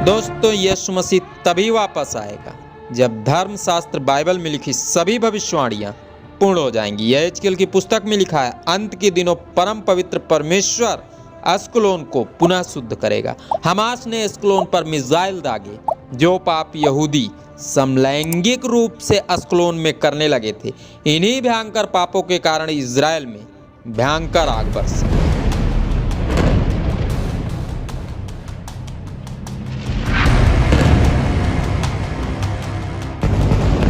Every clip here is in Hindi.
दोस्तों, यीशु मसीह तभी वापस आएगा जब धर्मशास्त्र बाइबल में लिखी सभी भविष्यवाणियां पूर्ण हो जाएंगी। यह एजकेल की पुस्तक में लिखा है, अंत के दिनों परम पवित्र परमेश्वर अस्कलोन को पुनः शुद्ध करेगा। हमास ने अस्कलोन पर मिसाइल दागे। जो पाप यहूदी समलैंगिक रूप से अस्कलोन में करने लगे थे, इन्हीं भयंकर पापों के कारण इजराइल में भयंकर आग बरसी।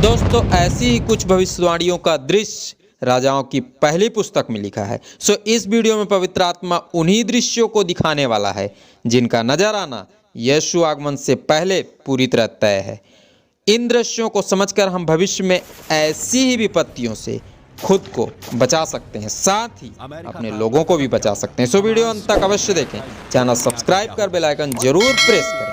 दोस्तों, ऐसी ही कुछ भविष्यवाणियों का दृश्य राजाओं की पहली पुस्तक में लिखा है। इस वीडियो में पवित्र आत्मा उन्हीं दृश्यों को दिखाने वाला है जिनका नजर आना यीशु आगमन से पहले पूरी तरह तय है। इन दृश्यों को समझकर हम भविष्य में ऐसी ही विपत्तियों से खुद को बचा सकते हैं, साथ ही अपने लोगों को भी बचा सकते हैं। वीडियो अंत तक अवश्य देखें। चैनल सब्सक्राइब कर बेल आइकन जरूर प्रेस करें।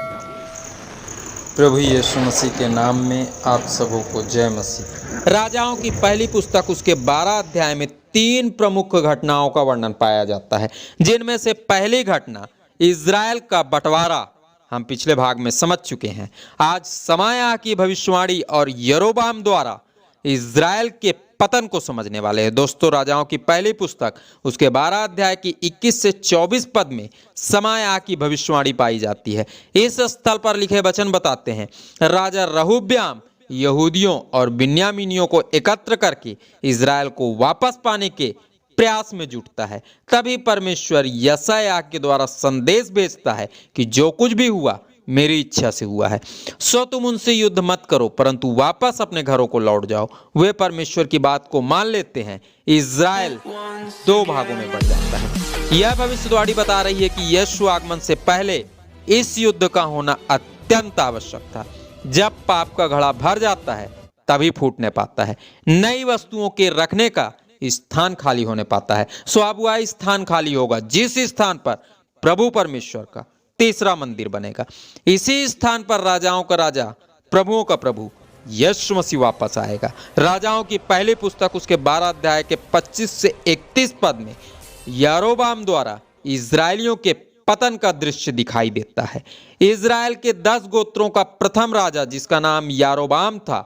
प्रभु यीशु मसीह के नाम में आप सबों को जय मसीह। राजाओं की पहली पुस्तक उसके 12 अध्याय में 3 प्रमुख घटनाओं का वर्णन पाया जाता है, जिनमें से पहली घटना इजराइल का बंटवारा हम पिछले भाग में समझ चुके हैं। आज समायाह की भविष्यवाणी और यरोबाम द्वारा इजराइल के पतन को समझने वाले हैं। दोस्तों, राजाओं की पहली पुस्तक उसके 12 अध्याय की 21 से 24 पद में समायाह की भविष्यवाणी पाई जाती है। इस स्थल पर लिखे वचन बताते हैं, राजा रहूब्याम यहूदियों और बिन्यामीनियों को एकत्र करके इजराइल को वापस पाने के प्रयास में जुटता है। तभी परमेश्वर यशायाह के द्वारा संदेश भेजता है कि जो कुछ भी हुआ मेरी इच्छा से हुआ है, तुम उनसे युद्ध मत करो, परंतु वापस अपने घरों को लौट जाओ। वे परमेश्वर की बात को मान लेते हैं। इजराइल 2 भागों में बढ़ जाता है। यह भविष्यवाणी बता रही है कि यीशु आगमन से पहले इस युद्ध का होना अत्यंत आवश्यक था। जब पाप का घड़ा भर जाता है तभी फूटने पाता है। नई वस्तुओं के रखने का स्थान खाली होने पाता है। अब वह स्थान खाली होगा जिस स्थान पर प्रभु परमेश्वर का तीसरा मंदिर बनेगा। इसी स्थान पर राजाओं का राजा, प्रभुओं का प्रभु यीशु मसीह वापस आएगा। राजाओं की पहली पुस्तक उसके 12 अध्याय के 25 से 31 पद में यरोबाम द्वारा इजरायलियों के पतन का दृश्य दिखाई देता है। इजराइल के 10 गोत्रों का प्रथम राजा, जिसका नाम यरोबाम था,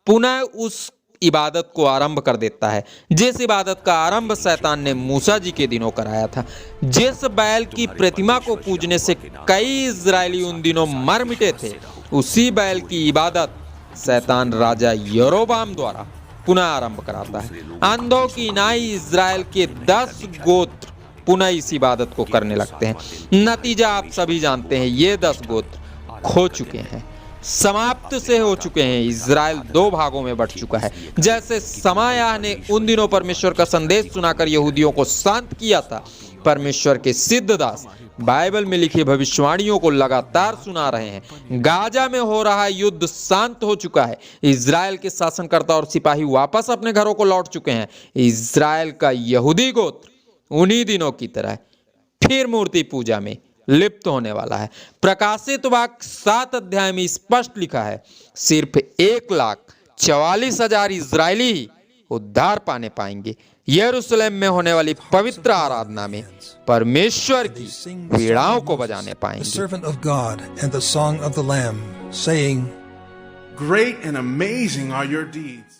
पुनः उस इबादत को आरंभ कर देता है जिस इबादत का आरंभ शैतान ने मूसा जी के दिनों कराया था। जिस बैल की प्रतिमा को पूजने से कई इजरायली उन दिनों मर मिटे थे, उसी बैल की इबादत शैतान राजा यरोबाम द्वारा पुनः आरंभ कराता है। अंधों की नाई इजराइल के 10 गोत्र पुनः इस इबादत को करने लगते हैं। नतीजा आप सभी जानते हैं, ये 10 गोत्र खो चुके हैं, समाप्त से हो चुके हैं। इजराइल 2 भागों में बंट चुका है। जैसे समायाह ने उन दिनों परमेश्वर का संदेश सुनाकर यहूदियों को शांत किया था, परमेश्वर के सिद्ध दास बाइबल में लिखी भविष्यवाणियों को लगातार सुना रहे हैं। गाजा में हो रहा युद्ध शांत हो चुका है। इजराइल के शासनकर्ता और सिपाही वापस अपने घरों को लौट चुके हैं। इजराइल का यहूदी गोत्र उन्हीं दिनों की तरह फिर मूर्ति पूजा में लिप्त होने वाला है। प्रकाशित वाक्य 7 अध्याय में स्पष्ट लिखा है, सिर्फ 1,44,000 इजरायली ही उद्धार पाने पाएंगे। यरूशलेम में होने वाली पवित्र आराधना में परमेश्वर की वीणाओं को बजाने पाएंगे। Servant of God and the song of the Lamb, saying, Great and amazing are your deeds.